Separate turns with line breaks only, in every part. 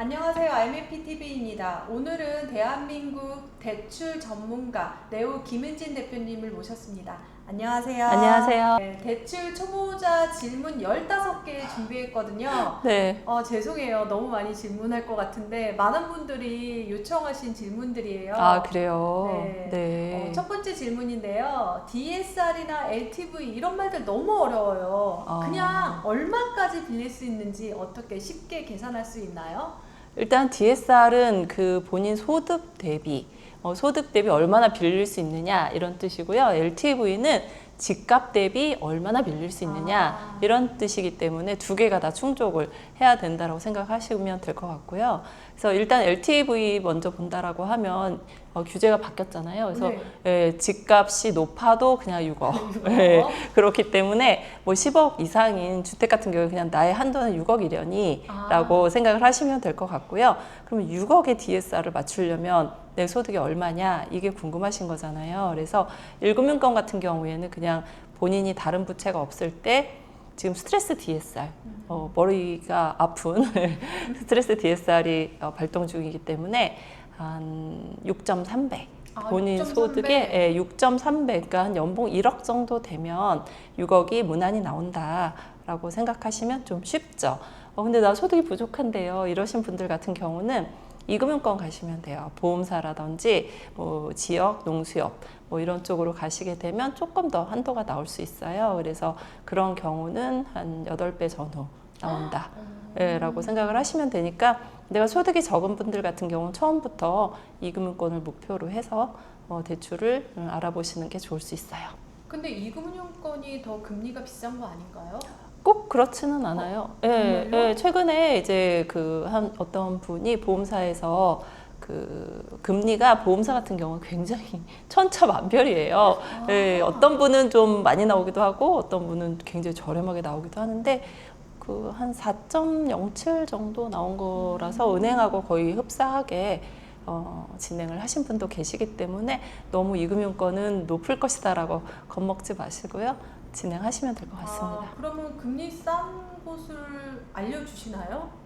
안녕하세요. IMFTV입니다. 오늘은 대한민국 대출 전문가 네오 김은진 대표님을 모셨습니다. 안녕하세요.
안녕하세요.
네, 대출 초보자 질문 15개 준비했거든요.
네.
죄송해요. 너무 많이 질문할 것 같은데 많은 분들이 요청하신 질문들이에요.
아, 그래요?
네.
네.
첫 번째 질문인데요. DSR이나 LTV 이런 말들 너무 어려워요. 그냥 얼마까지 빌릴 수 있는지 어떻게 쉽게 계산할 수 있나요?
일단 DSR은 그 본인 소득 대비, 소득 대비 얼마나 빌릴 수 있느냐 이런 뜻이고요. LTV는 집값 대비 얼마나 빌릴 수 있느냐 이런 뜻이기 때문에 두 개가 다 충족을 해야 된다고 생각하시면 될 것 같고요. 그래서 일단 LTV 먼저 본다라고 하면 규제가 바뀌었잖아요. 그래서
네.
집값이 높아도 그냥 6억. 네, 그렇기 때문에 뭐 10억 이상인 주택 같은 경우에 그냥 나의 한도는 6억이려니라고 생각을 하시면 될 것 같고요. 그러면 6억의 DSR을 맞추려면 내 소득이 얼마냐 이게 궁금하신 거잖아요. 그래서 1금융권 같은 경우에는 그냥 본인이 다른 부채가 없을 때 지금 스트레스 DSR, 머리가 아픈 스트레스 DSR이 발동 중이기 때문에 한 6.3배. 본인
6.3배.
소득의 6.3배, 그러니까 한 연봉 1억 정도 되면 6억이 무난히 나온다라고 생각하시면 좀 쉽죠. 근데 나 소득이 부족한데요. 이러신 분들 같은 경우는 이금융권 가시면 돼요. 보험사라든지 뭐 지역, 농수협 뭐 이런 쪽으로 가시게 되면 조금 더 한도가 나올 수 있어요. 그래서 그런 경우는 한 8배 전후 나온다. 라고 생각을 하시면 되니까 내가 소득이 적은 분들 같은 경우는 처음부터 이금융권을 목표로 해서 대출을 알아보시는 게 좋을 수 있어요.
근데 이금융권이 더 금리가 비싼 거 아닌가요?
꼭 그렇지는 않아요.
정말요?
예, 최근에 이제 한 어떤 분이 보험사에서 금리가 보험사 같은 경우는 굉장히 천차만별이에요. 예, 어떤 분은 좀 많이 나오기도 하고 어떤 분은 굉장히 저렴하게 나오기도 하는데 한 4.07 정도 나온 거라서 은행하고 거의 흡사하게 진행을 하신 분도 계시기 때문에 너무 이금융권은 높을 것이다라고 겁먹지 마시고요. 진행하시면 될 것 같습니다.
그러면 금리 싼 곳을 알려주시나요?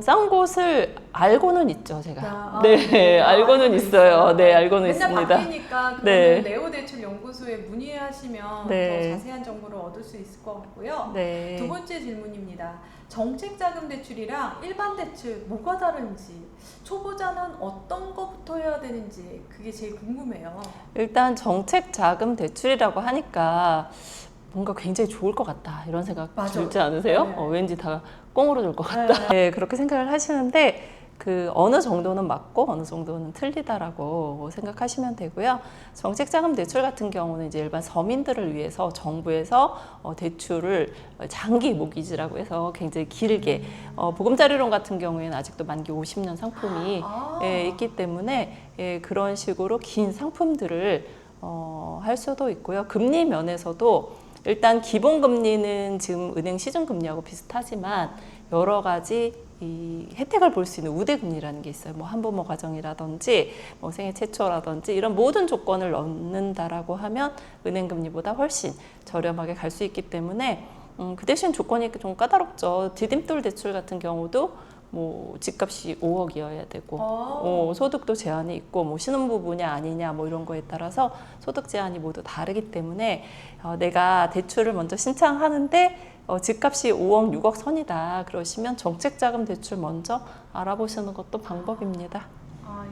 싼 곳을 알고는 있죠, 제가.
네,
네, 알고는 있어요. 네, 알고는
맨날
있습니다.
바뀌니까 그러면
네.
네오대출연구소에 문의하시면
네.
더 자세한 정보를 얻을 수 있을 것 같고요.
네.
두 번째 질문입니다. 정책자금 대출이랑 일반 대출 뭐가 다른지, 초보자는 어떤 거부터 해야 되는지 그게 제일 궁금해요.
일단 정책 자금 대출이라고 하니까 뭔가 굉장히 좋을 것 같다 이런 생각
맞아요.
들지 않으세요?
네.
왠지 다 꽁으로 줄 것 같다. 네, 그렇게 생각을 하시는데 어느 정도는 맞고 어느 정도는 틀리다라고 생각하시면 되고요. 정책자금 대출 같은 경우는 이제 일반 서민들을 위해서 정부에서 대출을 장기 모기지라고 해서 굉장히 길게 보금자리론 같은 경우에는 아직도 만기 50년 상품이 있기 때문에 그런 식으로 긴 상품들을 할 수도 있고요. 금리 면에서도 일단 기본금리는 지금 은행 시중금리하고 비슷하지만 여러 가지 이 혜택을 볼 수 있는 우대금리라는 게 있어요. 뭐 한부모 가정이라든지 뭐 생애 최초라든지 이런 모든 조건을 넣는다라고 하면 은행금리보다 훨씬 저렴하게 갈 수 있기 때문에 그 대신 조건이 좀 까다롭죠. 디딤돌 대출 같은 경우도 뭐 집값이 5억이어야 되고 소득도 제한이 있고 뭐 신혼부부냐 아니냐 뭐 이런 거에 따라서 소득 제한이 모두 다르기 때문에 내가 대출을 먼저 신청하는데 집값이 5억, 6억 선이다 그러시면 정책자금 대출 먼저 알아보시는 것도 방법입니다.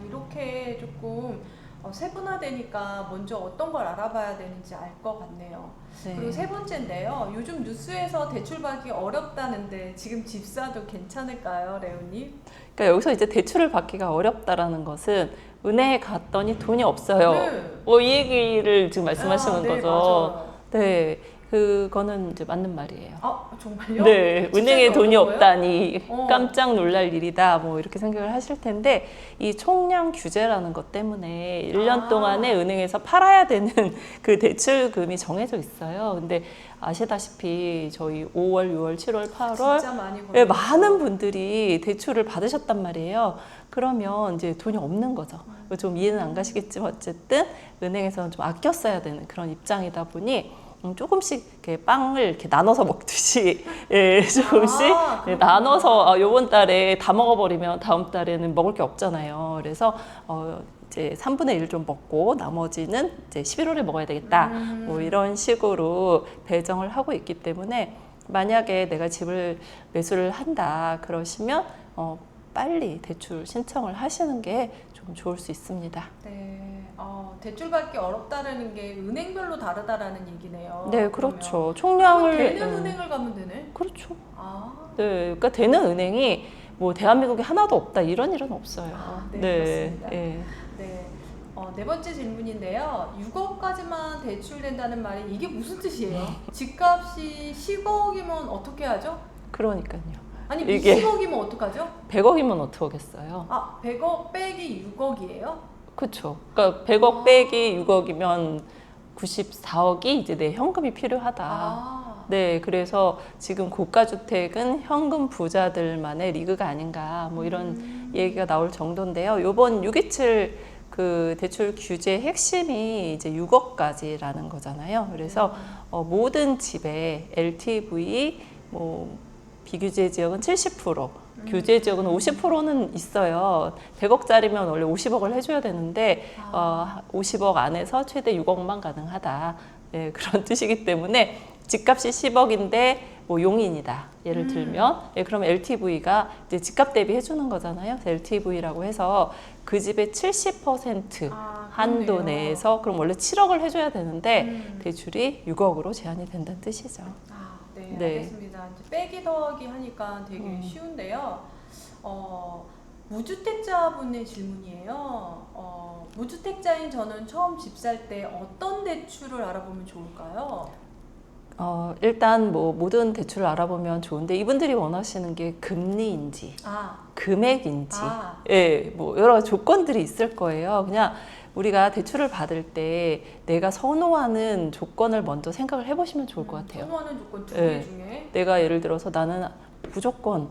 이렇게 조금 세분화되니까 먼저 어떤 걸 알아봐야 되는지 알 것 같네요.
네.
그리고 세 번째인데요. 요즘 뉴스에서 대출 받기 어렵다는데 지금 집사도 괜찮을까요, 레오님?
그러니까 여기서 이제 대출을 받기가 어렵다라는 것은 은행에 갔더니 돈이 없어요.
네.
이 얘기를 지금 말씀하시는
네,
거죠.
맞아요.
네, 그거는 이제 맞는 말이에요.
정말요?
네, 은행에 돈이
어려워요?
없다니 깜짝 놀랄 일이다 뭐 이렇게 생각을 하실 텐데 이 총량 규제라는 것 때문에 1년 동안에 은행에서 팔아야 되는 그 대출금이 정해져 있어요. 근데 아시다시피 저희 5월, 6월, 7월, 8월
진짜 많이
네,
걸려요.
많은 분들이 대출을 받으셨단 말이에요. 그러면 이제 돈이 없는 거죠. 좀 이해는 안 가시겠지만 어쨌든 은행에서는 좀 아껴 써야 되는 그런 입장이다 보니 조금씩 이렇게 빵을 이렇게 나눠서 먹듯이 예, 조금씩 예,
그렇구나.
나눠서 요번 달에 다 먹어버리면 다음 달에는 먹을 게 없잖아요. 그래서 이제 3분의 1 좀 먹고 나머지는 이제 11월에 먹어야 되겠다. 뭐 이런 식으로 배정을 하고 있기 때문에 만약에 내가 집을 매수를 한다 그러시면 빨리 대출 신청을 하시는 게 좀 좋을 수 있습니다.
네, 대출 받기 어렵다라는 게 은행별로 다르다라는 얘기네요.
네,
그러면.
그렇죠. 총량을
되는 은행을 가면 되네.
그렇죠.
아,
네, 그러니까 되는 은행이 뭐 대한민국에 하나도 없다 이런 일은 없어요.
네, 그렇습니다.
예.
네. 네 번째 질문인데요. 6억까지만 대출된다는 말이 이게 무슨 뜻이에요? 집값이 10억이면 어떻게 하죠?
그러니까요.
아니
이게
20억이면 어떡하죠?
100억이면 어떻게 하겠어요?
100억 빼기 6억이에요?
그렇죠. 그러니까 100억 빼기 6억이면 94억이 이제 내 현금이 필요하다. 네, 그래서 지금 고가주택은 현금 부자들만의 리그가 아닌가 뭐 이런 얘기가 나올 정도인데요. 요번 627 그 대출 규제의 핵심이 이제 6억까지라는 거잖아요. 그래서 모든 집에 LTV 뭐 비규제 지역은 70%, 규제 지역은 50%는 있어요. 100억짜리면 원래 50억을 해줘야 되는데 50억 안에서 최대 6억만 가능하다. 네, 그런 뜻이기 때문에 집값이 10억인데 뭐 용인이다. 예를 들면 그러면 LTV가 이제 집값 대비 해주는 거잖아요. LTV라고 해서 그 집의 70% 한도
그렇네요.
내에서 그럼 원래 7억을 해줘야 되는데 대출이 6억으로 제한이 된다는 뜻이죠.
네,
네.
알겠습니다. 이제 빼기 더하기 하니까 되게 쉬운데요. 무주택자분의 질문이에요. 무주택자인 저는 처음 집 살 때 어떤 대출을 알아보면 좋을까요?
일단 뭐 모든 대출을 알아보면 좋은데 이분들이 원하시는 게 금리인지 금액인지 예, 뭐 여러 조건들이 있을 거예요. 그냥 우리가 대출을 받을 때 내가 선호하는 조건을 먼저 생각을 해보시면 좋을 것 같아요.
선호하는 조건 두 개 중에
내가 예를 들어서 나는 무조건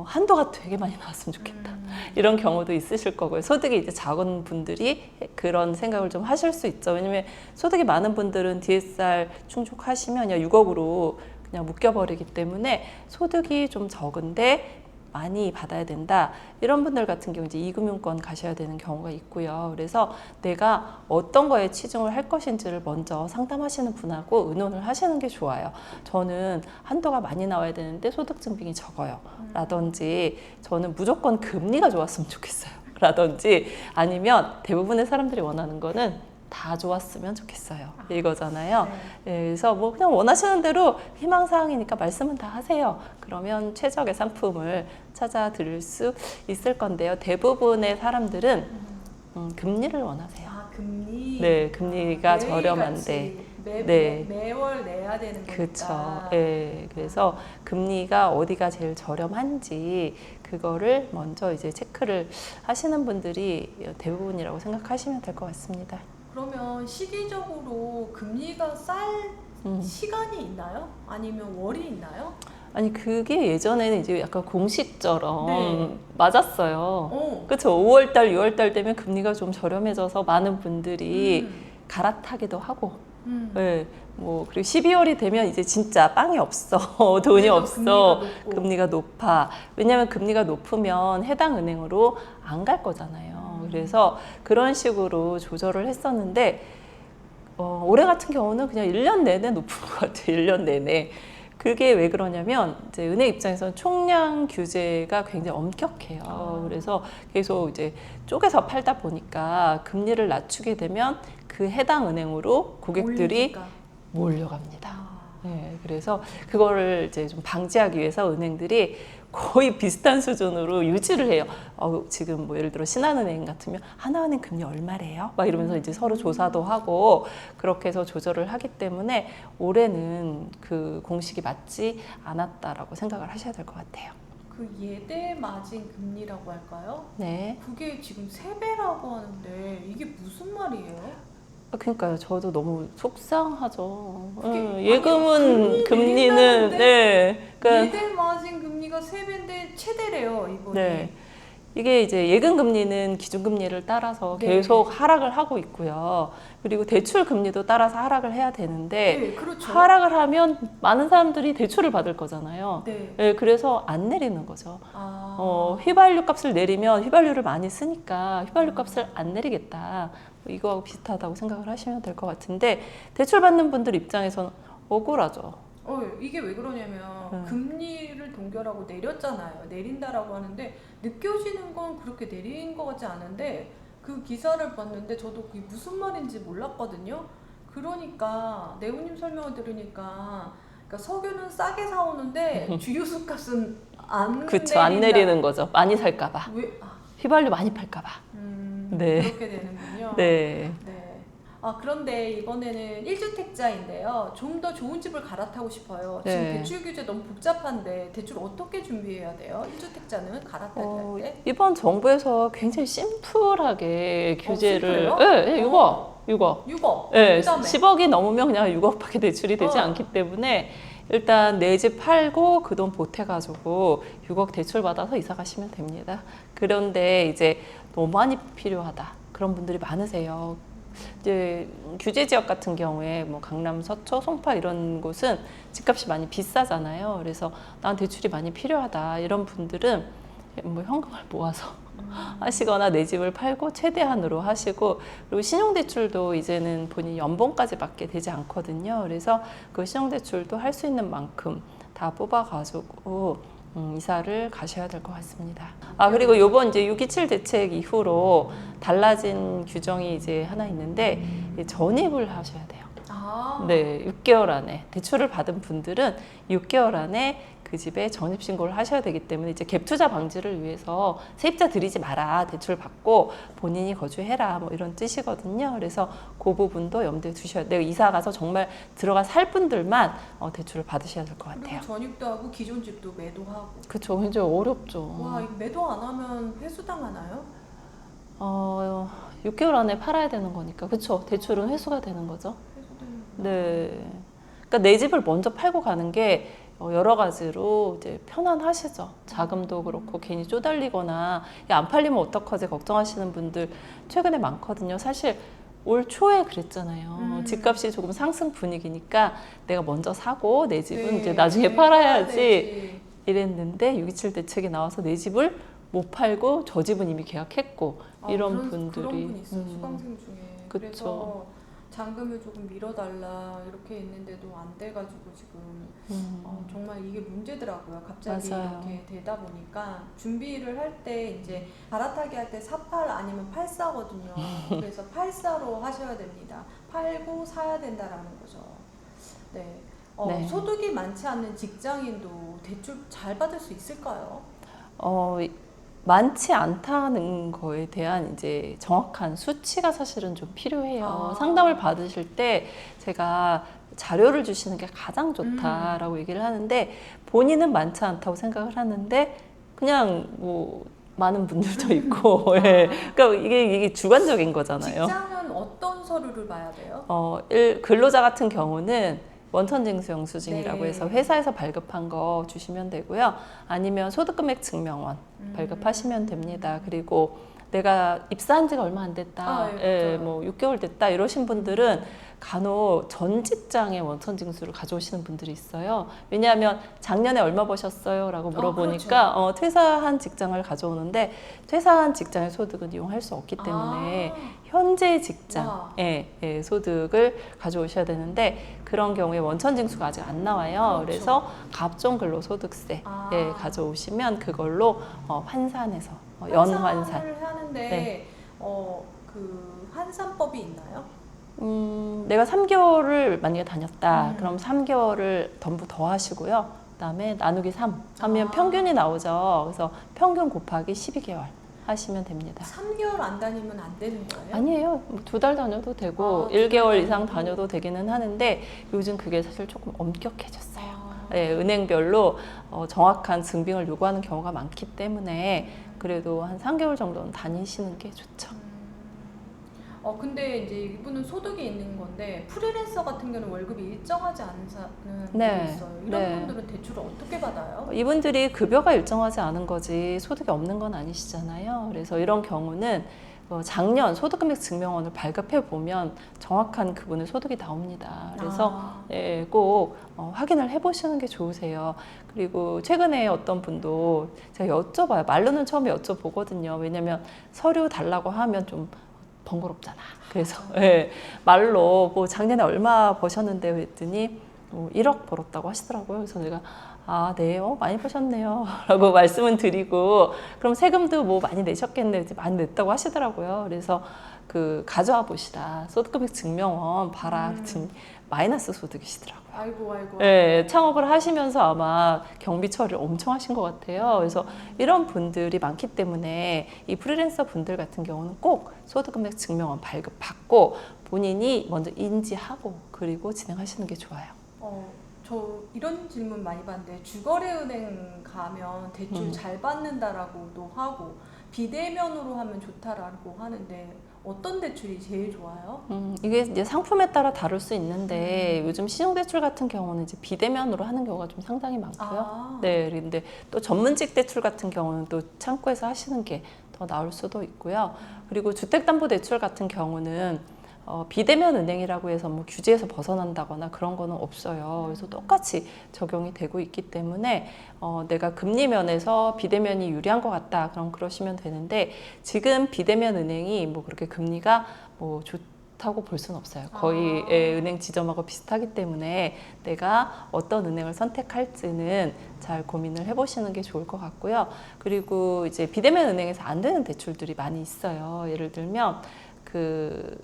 한도가 되게 많이 나왔으면 좋겠다. 이런 경우도 있으실 거고요. 소득이 이제 작은 분들이 그런 생각을 좀 하실 수 있죠. 왜냐면 소득이 많은 분들은 DSR 충족하시면 그냥 6억으로 그냥 묶여버리기 때문에 소득이 좀 적은데 많이 받아야 된다. 이런 분들 같은 경우 이제 이금융권 가셔야 되는 경우가 있고요. 그래서 내가 어떤 거에 치중을 할 것인지를 먼저 상담하시는 분하고 의논을 하시는 게 좋아요. 저는 한도가 많이 나와야 되는데 소득 증빙이 적어요. 라든지 저는 무조건 금리가 좋았으면 좋겠어요. 라든지 아니면 대부분의 사람들이 원하는 거는 다 좋았으면 좋겠어요. 이거잖아요. 네, 그래서 뭐 그냥 원하시는 대로 희망사항이니까 말씀은 다 하세요. 그러면 최적의 상품을 찾아 드릴 수 있을 건데요. 대부분의 사람들은 금리를 원하세요.
금리?
네, 금리가 저렴한데.
매월 내야 되는 거니까.
그렇죠. 네, 그래서 금리가 어디가 제일 저렴한지 그거를 먼저 이제 체크를 하시는 분들이 대부분이라고 생각하시면 될 것 같습니다.
그러면 시기적으로 금리가 쌀 시간이 있나요? 아니면 월이 있나요?
아니 그게 예전에는 이제 약간 공식처럼 맞았어요. 그렇죠. 5월달, 6월달 되면 금리가 좀 저렴해져서 많은 분들이 갈아타기도 하고, 네, 뭐 그리고 12월이 되면 이제 진짜 빵이 없어, 돈이 없어, 금리가 높아. 왜냐하면 금리가 높으면 해당 은행으로 안 갈 거잖아요. 그래서 그런 식으로 조절을 했었는데 올해 같은 경우는 그냥 1년 내내 높은 것 같아요. 1년 내내. 그게 왜 그러냐면 이제 은행 입장에서는 총량 규제가 굉장히 엄격해요. 그래서 계속 이제 쪼개서 팔다 보니까 금리를 낮추게 되면 그 해당 은행으로 고객들이 몰려갑니다. 네, 그래서 그거를 이제 좀 방지하기 위해서 은행들이 거의 비슷한 수준으로 유지를 해요. 지금 뭐 예를 들어 신한은행 같으면 하나은행 금리 얼마래요? 막 이러면서 이제 서로 조사도 하고 그렇게 해서 조절을 하기 때문에 올해는 그 공식이 맞지 않았다라고 생각을 하셔야 될 것 같아요.
그 예대 마진 금리라고 할까요?
네.
그게 지금 3배라고 하는데 이게 무슨 말이에요?
그러니까요. 저도 너무 속상하죠.
예금은
금리는
네. 그러니까 예대 마진 금리가 3배인데 최대래요 이번에.
네. 이게 이제 예금금리는 기준금리를 따라서
네.
계속 하락을 하고 있고요. 그리고 대출금리도 따라서 하락을 해야 되는데
네, 그렇죠.
하락을 하면 많은 사람들이 대출을 받을 거잖아요.
네.
네, 그래서 안 내리는 거죠.
아.
휘발유 값을 내리면 휘발유를 많이 쓰니까 휘발유 값을 안 내리겠다. 이거하고 비슷하다고 생각을 하시면 될 것 같은데 대출 받는 분들 입장에서는 억울하죠.
이게 왜 그러냐면 금리를 동결하고 내렸잖아요. 내린다라고 하는데 느껴지는 건 그렇게 내린 것 같지 않은데 그 기사를 봤는데 저도 그게 무슨 말인지 몰랐거든요. 그러니까 네오님 설명을 들으니까 그러니까 석유는 싸게 사오는데 주유수 값은 안
그쵸, 안 내리는 거죠. 많이 살까봐.
왜?
휘발유 많이 팔까봐. 네.
그렇게 되는군요.
네.
네. 그런데 이번에는 1주택자인데요. 좀 더 좋은 집을 갈아타고 싶어요. 지금
네.
대출 규제 너무 복잡한데 대출 어떻게 준비해야 돼요? 1주택자는 갈아타기 할 때?
이번 정부에서 굉장히 심플하게 규제를.
심플해요?
네, 네, 6억.
6억.
네,
그다음에
10억이 넘으면 그냥 6억밖에 대출이 되지
어.
않기 때문에 일단 내 집 팔고 그 돈 보태가지고 6억 대출 받아서 이사 가시면 됩니다. 그런데 이제 너무 많이 필요하다. 그런 분들이 많으세요. 이제 규제 지역 같은 경우에 뭐 강남, 서초, 송파 이런 곳은 집값이 많이 비싸잖아요. 그래서 난 대출이 많이 필요하다. 이런 분들은 뭐 현금을 모아서 하시거나 내 집을 팔고 최대한으로 하시고 그리고 신용대출도 이제는 본인 연봉까지 받게 되지 않거든요. 그래서 그 신용대출도 할 수 있는 만큼 다 뽑아가지고 이사를 가셔야 될 것 같습니다. 그리고 요번 이제 6.27 대책 이후로 달라진 규정이 이제 하나 있는데 전입을 하셔야 돼요. 네, 6개월 안에 대출을 받은 분들은 6개월 안에 그 집에 전입신고를 하셔야 되기 때문에 이제 갭 투자 방지를 위해서 세입자 들이지 마라, 대출 받고 본인이 거주해라, 뭐 이런 뜻이거든요. 그래서 그 부분도 염두에 두셔야 돼요. 이사 가서 정말 들어가 살 분들만 대출을 받으셔야 될 것 같아요.
그리고 전입도 하고 기존 집도 매도하고.
그렇죠, 굉장히 어렵죠.
와, 이거 매도 안 하면 회수당하나요?
6개월 안에 팔아야 되는 거니까, 그렇죠. 대출은 회수가 되는 거죠.
회수되는.
네. 그러니까 내 집을 먼저 팔고 가는 게 여러 가지로 이제 편안하시죠. 자금도 그렇고 괜히 쪼달리거나 안 팔리면 어떡하지 걱정하시는 분들 최근에 많거든요. 사실 올 초에 그랬잖아요. 집값이 조금 상승 분위기니까 내가 먼저 사고 내 집은 이제 나중에 팔아야지 이랬는데 6.27 대책이 나와서 내 집을 못 팔고 저 집은 이미 계약했고 이런 분들이
그런 분이 있어요. 수강생 중에.
그쵸.
그래서 잔금을 조금 밀어달라 이렇게 했는데도 안 돼가지고 지금 정말 이게 문제더라고요. 갑자기
맞아요.
이렇게 되다 보니까 준비를 할 때 이제 갈아타기 할 때 48 아니면 84거든요. 그래서 84로 하셔야 됩니다. 팔고 사야 된다라는 거죠. 네.
네.
소득이 많지 않는 직장인도 대출 잘 받을 수 있을까요?
많지 않다는 거에 대한 이제 정확한 수치가 사실은 좀 필요해요. 상담을 받으실 때 제가 자료를 주시는 게 가장 좋다라고 얘기를 하는데 본인은 많지 않다고 생각을 하는데 그냥 뭐 많은 분들도 있고 예. 그러니까 이게 주관적인 거잖아요.
직장은 어떤 서류를 봐야 돼요?
근로자 같은 경우는 원천징수 영수증이라고
네.
해서 회사에서 발급한 거 주시면 되고요. 아니면 소득금액 증명원 발급하시면 됩니다. 그리고 내가 입사한 지가 얼마 안 됐다,
예,
뭐 6개월 됐다 이러신 분들은 간혹 전 직장의 원천징수를 가져오시는 분들이 있어요. 왜냐하면 작년에 얼마 버셨어요? 라고 물어보니까
그렇죠.
퇴사한 직장을 가져오는데 퇴사한 직장의 소득은 이용할 수 없기 때문에 현재 직장의 소득을 가져오셔야 되는데 그런 경우에 원천징수가 아직 안 나와요.
그렇죠.
그래서 갑종근로소득세 가져오시면 그걸로 환산해서 연환산.
환산을 하는데
네.
그 환산법이 있나요?
내가 3개월을 만약에 다녔다. 그럼 3개월을 전부 더 하시고요. 그다음에 나누기 3 하면 평균이 나오죠. 그래서 평균 곱하기 12개월 하시면 됩니다.
3개월 안 다니면 안 되는 거예요?
아니에요. 2달 다녀도 되고 1개월 이상 다녀도 되기는 하는데 요즘 그게 사실 조금 엄격해졌어요. 네, 은행별로 정확한 증빙을 요구하는 경우가 많기 때문에 그래도 한 3개월 정도는 다니시는 게 좋죠.
근데 이제 이분은 소득이 있는 건데 프리랜서 같은 경우는 월급이 일정하지 않은
네.
분이 있어요. 이런
네.
분들은 대출을 어떻게 받아요?
이분들이 급여가 일정하지 않은 거지 소득이 없는 건 아니시잖아요. 그래서 이런 경우는 작년 소득금액 증명원을 발급해 보면 정확한 그분의 소득이 나옵니다. 그래서 예, 꼭 확인을 해보시는 게 좋으세요. 그리고 최근에 어떤 분도 제가 여쭤봐요. 말로는 처음에 여쭤보거든요. 왜냐면 서류 달라고 하면 좀 번거롭잖아. 그래서 예, 말로 뭐 작년에 얼마 버셨는데 했더니 1억 벌었다고 하시더라고요. 그래서 내가 아, 네, 많이 버셨네요. 라고 말씀은 드리고, 그럼 세금도 뭐 많이 내셨겠네. 많이 냈다고 하시더라고요. 그래서 가져와 보시라. 소득금액 증명원 봐라. 지금 마이너스 소득이시더라고요.
아이고.
네, 창업을 하시면서 아마 경비 처리를 엄청 하신 것 같아요. 그래서 이런 분들이 많기 때문에 이 프리랜서 분들 같은 경우는 꼭 소득금액 증명원 발급받고 본인이 먼저 인지하고 그리고 진행하시는 게 좋아요.
저 이런 질문 많이 받는데 주거래은행 가면 대출 잘 받는다라고도 하고 비대면으로 하면 좋다라고 하는데 어떤 대출이 제일 좋아요?
이게 이제 상품에 따라 다를 수 있는데 요즘 신용대출 같은 경우는 이제 비대면으로 하는 경우가 좀 상당히 많고요. 네, 그런데 또 전문직 대출 같은 경우는 또 창구에서 하시는 게 더 나을 수도 있고요. 그리고 주택담보대출 같은 경우는 비대면 은행이라고 해서 뭐 규제에서 벗어난다거나 그런 거는 없어요. 그래서 똑같이 적용이 되고 있기 때문에 내가 금리 면에서 비대면이 유리한 것 같다. 그럼 그러시면 되는데 지금 비대면 은행이 뭐 그렇게 금리가 뭐 좋다고 볼 수는 없어요. 거의 은행 지점하고 비슷하기 때문에 내가 어떤 은행을 선택할지는 잘 고민을 해보시는 게 좋을 것 같고요. 그리고 이제 비대면 은행에서 안 되는 대출들이 많이 있어요. 예를 들면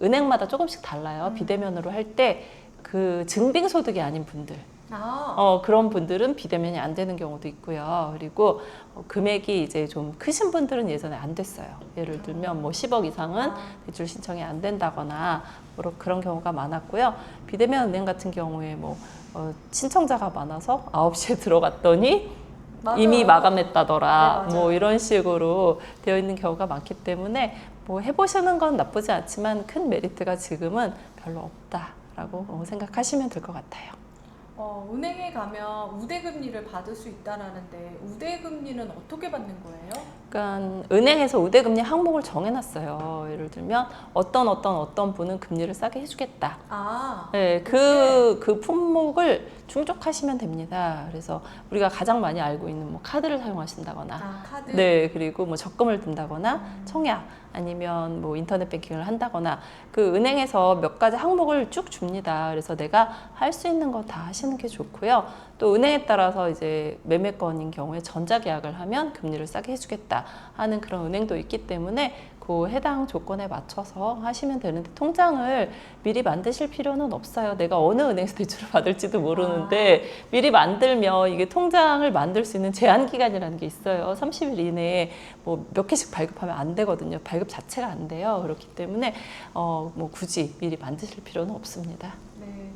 은행마다 조금씩 달라요. 비대면으로 할 때 증빙소득이 아닌 분들. 그런 분들은 비대면이 안 되는 경우도 있고요. 그리고 금액이 이제 좀 크신 분들은 예전에 안 됐어요. 예를 들면 뭐 10억 이상은 대출 신청이 안 된다거나 그런 경우가 많았고요. 비대면 은행 같은 경우에 뭐 신청자가 많아서 9시에 들어갔더니
맞아요.
이미 마감했다더라.
네,
뭐 이런 식으로 되어 있는 경우가 많기 때문에 뭐 해보시는 건 나쁘지 않지만 큰 메리트가 지금은 별로 없다라고 생각하시면 될 것 같아요.
은행에 가면 우대금리를 받을 수 있다라는데 우대금리는 어떻게 받는 거예요?
그러니까 은행에서 우대금리 항목을 정해놨어요. 예를 들면 어떤 분은 금리를 싸게 해주겠다. 네, 그 품목을 충족하시면 됩니다. 그래서 우리가 가장 많이 알고 있는 뭐 카드를 사용하신다거나,
카드?
네, 그리고 뭐 적금을 든다거나, 청약 아니면 뭐 인터넷 뱅킹을 한다거나 그 은행에서 몇 가지 항목을 쭉 줍니다. 그래서 내가 할 수 있는 거 다 하시는 게 좋고요. 또 은행에 따라서 이제 매매권인 경우에 전자계약을 하면 금리를 싸게 해주겠다 하는 그런 은행도 있기 때문에 그 해당 조건에 맞춰서 하시면 되는데 통장을 미리 만드실 필요는 없어요. 내가 어느 은행에서 대출을 받을지도 모르는데 미리 만들면 이게 통장을 만들 수 있는 제한 기간이라는 게 있어요. 30일 이내에 뭐 몇 개씩 발급하면 안 되거든요. 발급 자체가 안 돼요. 그렇기 때문에 뭐 굳이 미리 만드실 필요는 없습니다.
네.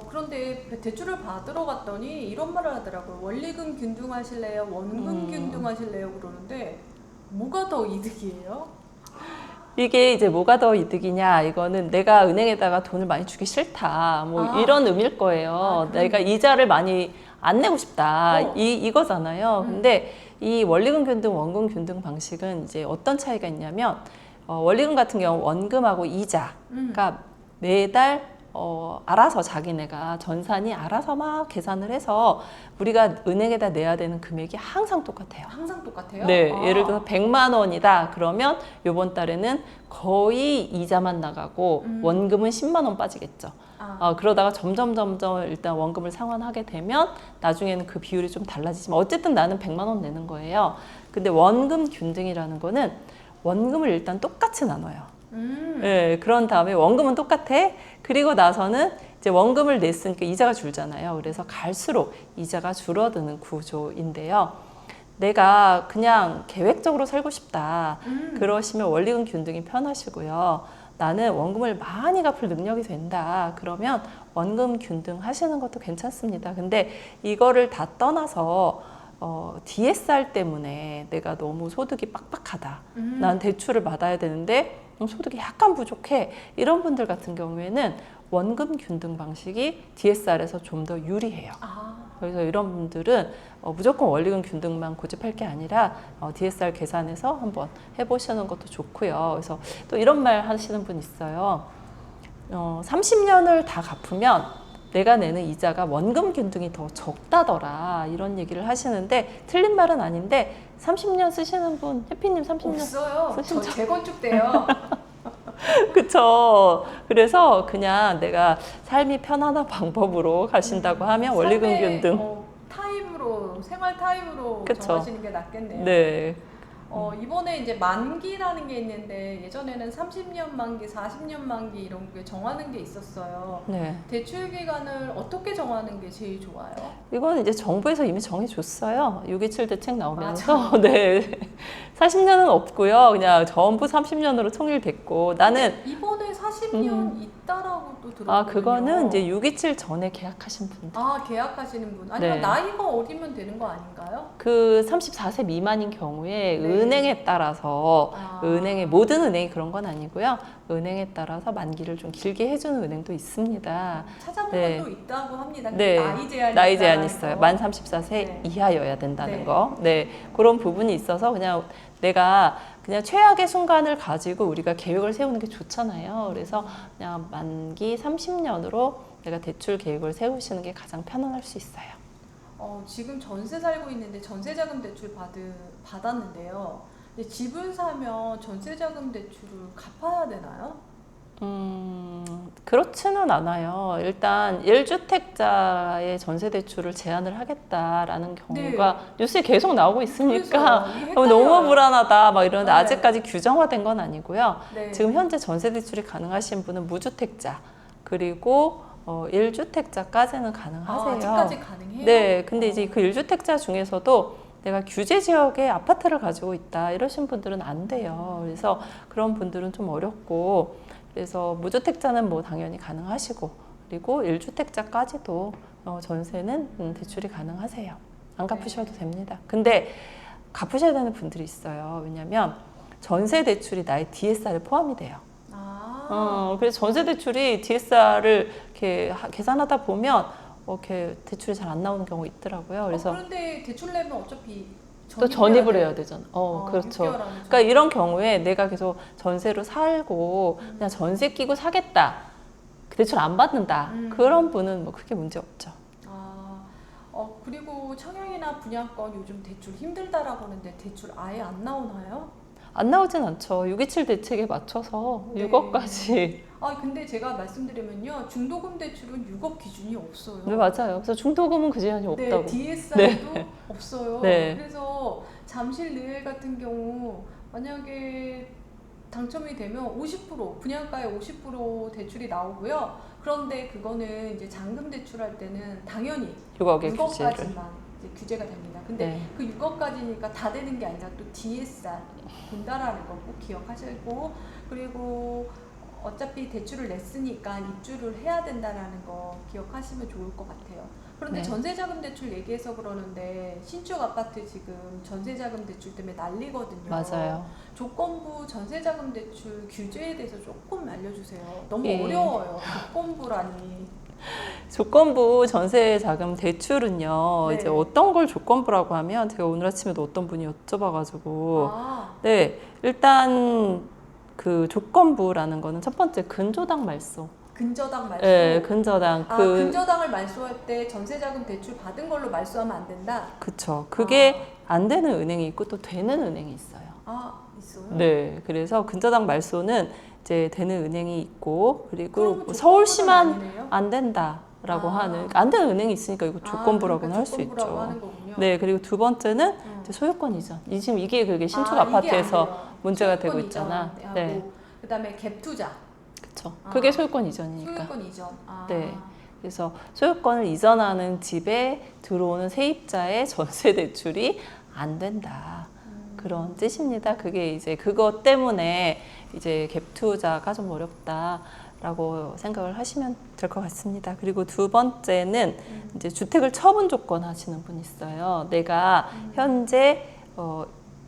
그런데 대출을 받으러 갔더니 이런 말을 하더라고요. 원리금 균등하실래요? 원금 균등하실래요? 그러는데 뭐가 더 이득이에요?
이게 이제 뭐가 더 이득이냐, 이거는 내가 은행에다가 돈을 많이 주기 싫다, 뭐 이런 의미일 거예요. 내가 이자를 많이 안 내고 싶다, 이거잖아요. 근데 이 원리금 균등, 원금 균등 방식은 이제 어떤 차이가 있냐면 원리금 같은 경우 원금하고 이자가 매달 알아서 자기네가 전산이 알아서 막 계산을 해서 우리가 은행에다 내야 되는 금액이 항상 똑같아요.
항상 똑같아요?
네, 예를 들어서 100만 원이다 그러면 이번 달에는 거의 이자만 나가고 원금은 10만 원 빠지겠죠. 그러다가 점점 일단 원금을 상환하게 되면 나중에는 그 비율이 좀 달라지지만 어쨌든 나는 100만 원 내는 거예요. 근데 원금 균등이라는 거는 원금을 일단 똑같이 나눠요. 네, 그런 다음에 원금은 똑같아. 그리고 나서는 이제 원금을 냈으니까 이자가 줄잖아요. 그래서 갈수록 이자가 줄어드는 구조인데요. 내가 그냥 계획적으로 살고 싶다. 그러시면 원리금 균등이 편하시고요. 나는 원금을 많이 갚을 능력이 된다. 그러면 원금 균등 하시는 것도 괜찮습니다. 근데 이거를 다 떠나서 DSR 때문에 내가 너무 소득이 빡빡하다. 난 대출을 받아야 되는데 소득이 약간 부족해. 이런 분들 같은 경우에는 원금 균등 방식이 DSR에서 좀 더 유리해요. 그래서 이런 분들은 무조건 원리금 균등만 고집할 게 아니라 DSR 계산해서 한번 해보시는 것도 좋고요. 그래서 또 이런 말 하시는 분 있어요. 30년을 다 갚으면 내가 내는 이자가 원금 균등이 더 적다더라. 이런 얘기를 하시는데 틀린 말은 아닌데 30년 쓰시는 분, 해피님 30년
없어요.
쓰신
저 재건축돼요.
그쵸. 그래서 그냥 내가 삶이 편안한 방법으로 가신다고 하면 원리금 균등.
타입으로, 생활 타입으로
그쵸.
정하시는 게 낫겠네요.
네.
이번에 이제 만기라는 게 있는데 예전에는 30년 만기, 40년 만기 이런 게 정하는 게 있었어요.
네.
대출 기간을 어떻게 정하는 게 제일 좋아요?
이건 이제 정부에서 이미 정해줬어요. 627 대책 나오면서. 네. 40년은 없고요. 그냥 전부 30년으로 통일됐고 나는
이번에 40년 있다라고 또 들었거든요.
그거는 이제 627 전에 계약하신 분들.
계약하시는 분. 아니면
네.
나이가 어리면 되는 거 아닌가요?
그 34세 미만인 경우에
네.
은행에 따라서 모든 은행이 그런 건 아니고요. 은행에 따라서 만기를 좀 길게 해주는 은행도 있습니다.
찾아보면
네.
또 있다고 합니다.
네.
나이 제한이
있어요.
거.
만 34세
네.
이하여야 된다는
네.
거. 네. 그런 부분이 있어서 그냥 내가 그냥 최악의 순간을 가지고 우리가 계획을 세우는 게 좋잖아요. 그래서 그냥 만기 30년으로 내가 대출 계획을 세우시는 게 가장 편안할 수 있어요.
지금 전세 살고 있는데 전세자금 대출 받았는데요. 근데 집을 사면 전세자금 대출을 갚아야 되나요?
그렇지는 않아요. 일단 1주택자의 전세 대출을 제한을 하겠다라는 경우가 뉴스에 계속 나오고 있으니까 너무 불안하다 막 이러는데
네.
아직까지 규정화된 건 아니고요.
네.
지금 현재 전세 대출이 가능하신 분은 무주택자 그리고 1주택자까지는 가능하세요.
아직까지 가능해요?
네, 근데 이제 그 1주택자 중에서도 내가 규제 지역에 아파트를 가지고 있다 이러신 분들은 안 돼요. 그래서 그런 분들은 좀 어렵고 그래서 무주택자는 뭐 당연히 가능하시고 그리고 1주택자까지도 전세는 대출이 가능하세요. 안 갚으셔도 됩니다. 근데 갚으셔야 되는 분들이 있어요. 왜냐하면 전세 대출이 나의 DSR에 포함이 돼요. 그래서 전세 대출이 DSR을 이렇게 계산하다 보면 이렇게 대출이 잘 안 나오는 경우가 있더라고요. 그래서
그런데 대출 내면 어차피
또 전입을 해야 되잖아. 그렇죠.
6개월 안에
그러니까 이런 경우에 내가 계속 전세로 살고 그냥 전세 끼고 사겠다. 대출 안 받는다. 그런 분은 뭐 크게 문제 없죠.
그리고 청약이나 분양권 요즘 대출 힘들다라고 하는데 대출 아예 안 나오나요?
안 나오진 않죠. 627 대책에 맞춰서
네.
6억까지.
근데 제가 말씀드리면요. 중도금 대출은 6억 기준이 없어요.
네, 맞아요. 그래서 중도금은 그 제한이 없다고.
DSR도 없어요.
네.
그래서 잠실 르엘 같은 경우 만약에 당첨이 되면 50% 분양가의 50% 대출이 나오고요. 그런데 그거는 이제 잔금 대출할 때는 당연히
6억의 규제를.
6억까지만 이제 규제가 됩니다. 근데
네.
그 6억까지니까 다 되는 게 아니라 또 DSR 본다라는 거 꼭 기억하시고 그리고 어차피 대출을 냈으니까 입주를 해야 된다라는 거 기억하시면 좋을 것 같아요. 그런데
네.
전세자금 대출 얘기해서 그러는데 신축 아파트 지금 전세자금 대출 때문에 난리거든요.
맞아요.
조건부 전세자금 대출 규제에 대해서 조금 알려주세요. 너무
예.
어려워요. 조건부라니.
조건부 전세 자금 대출은요.
네.
이제 어떤 걸 조건부라고 하면 제가 오늘 아침에도 어떤 분이 여쭤봐가지고 네 일단 그 조건부라는 거는 첫 번째 근저당 말소.
근저당 말소.
네, 근저당.
근저당을 말소할 때 전세자금 대출 받은 걸로 말소하면 안 된다.
그쵸. 그게 안 되는 은행이 있고 또 되는 은행이 있어요.
있어요?
네, 그래서 근저당 말소는 이제 되는 은행이 있고 그리고
그러면
서울시만
아니네요?
안 된다라고 하는 안 되는 은행이 있으니까 이거 조건부라고는 할 수
조건부라고
있죠.
하는 거군요.
네, 그리고 두 번째는 이제 소유권 이전. 지금 이게 그게 신축
이게
아파트에서
안 돼요.
문제가
소유권
되고 있잖아.
이전,
네,
그다음에 갭 투자.
그렇죠. 그게 소유권 이전이니까.
소유권 이전.
네. 그래서 소유권을 이전하는 집에 들어오는 세입자의 전세 대출이 안 된다. 그런 뜻입니다. 그게 이제 그것 때문에 이제 갭 투자가 좀 어렵다. 라고 생각을 하시면 될 것 같습니다. 그리고 두 번째는 이제 주택을 처분 조건 하시는 분이 있어요. 내가 현재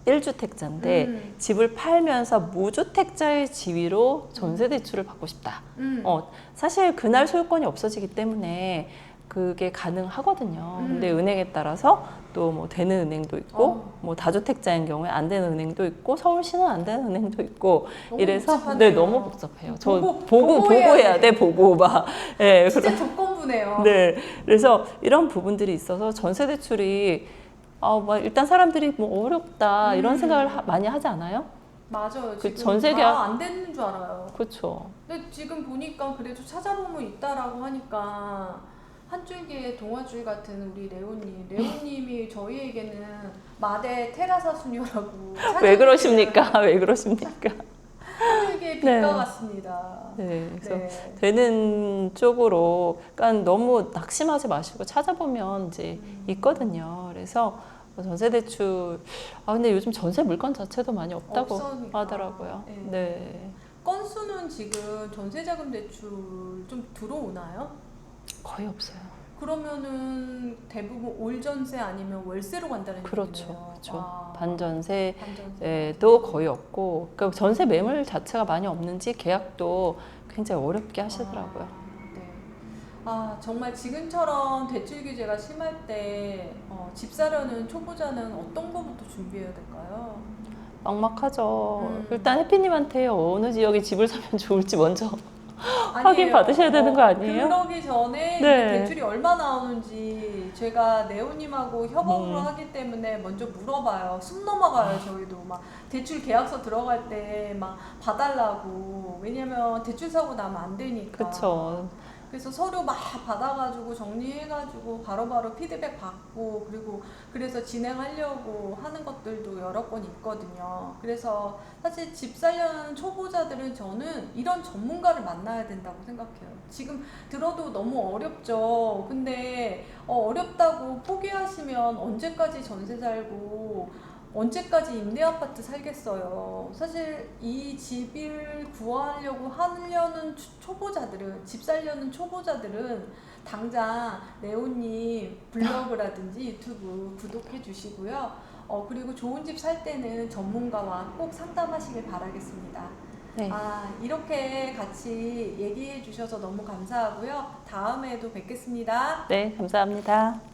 1주택자인데 집을 팔면서 무주택자의 지위로 전세 대출을 받고 싶다. 사실 그날 소유권이 없어지기 때문에 그게 가능하거든요. 근데 은행에 따라서 또 뭐 되는 은행도 있고 뭐 다주택자인 경우에 안 되는 은행도 있고 서울시는 안 되는 은행도 있고
너무
이래서
복잡하네요.
네, 너무 복잡해요. 저
보고
보고해야 돼, 보고 막. 네,
진짜 조건부네요.
네, 그래서 이런 부분들이 있어서 전세 대출이 뭐 일단 사람들이 뭐 어렵다 이런 생각을 많이 하지 않아요?
맞아요.
그
지금
전세
다 안 되는 줄 알아요.
그렇죠.
근데 지금 보니까 그래도 찾아보면 있다라고 하니까 한 줄기의 동화줄 같은 우리 레오님이 저희에게는 마대 테라사 수녀라고
왜 그러십니까? 왜 그러십니까?
한 줄기의 빛과
네.
같습니다.
네, 그래서
네.
되는 쪽으로, 그러니까 너무 낙심하지 마시고 찾아보면 이제 있거든요. 그래서 전세 대출, 근데 요즘 전세 물건 자체도 많이 없다고
없으니까.
하더라고요.
네.
네,
건수는 지금 전세자금 대출 좀 들어오나요?
거의 없어요.
그러면은 대부분 올 전세 아니면 월세로 간다는
그렇죠,
얘기네요.
그렇죠.
와.
반전세도
반전세.
거의 없고, 그러니까 전세 매물 자체가 많이 없는지 계약도 굉장히 어렵게 하시더라고요.
네. 정말 지금처럼 대출 규제가 심할 때 집 사려는 초보자는 어떤 거부터 준비해야 될까요?
막막하죠. 일단 해피님한테 어느 지역에 집을 사면 좋을지 먼저 확인
아니에요.
받으셔야 되는 거 아니에요?
그러기 전에
네.
이게 대출이 얼마 나오는지 제가 네오님하고 협업을 하기 때문에 먼저 물어봐요. 숨 넘어가요. 저희도 막 대출 계약서 들어갈 때 막 봐달라고. 왜냐면 대출 사고 나면 안 되니까.
그렇죠.
그래서 서류 막 받아가지고 정리해가지고 바로바로 피드백 받고 그리고 그래서 진행하려고 하는 것들도 여러 건 있거든요. 그래서 사실 집 살려는 초보자들은 저는 이런 전문가를 만나야 된다고 생각해요. 지금 들어도 너무 어렵죠. 근데 어렵다고 포기하시면 언제까지 전세 살고 언제까지 임대아파트 살겠어요. 사실 이 집을 구하려고 하려는 초보자들은, 집 살려는 초보자들은 당장 네오님 블로그라든지 유튜브 구독해 주시고요. 그리고 좋은 집 살 때는 전문가와 꼭 상담하시길 바라겠습니다.
네.
이렇게 같이 얘기해 주셔서 너무 감사하고요. 다음에도 뵙겠습니다.
네, 감사합니다.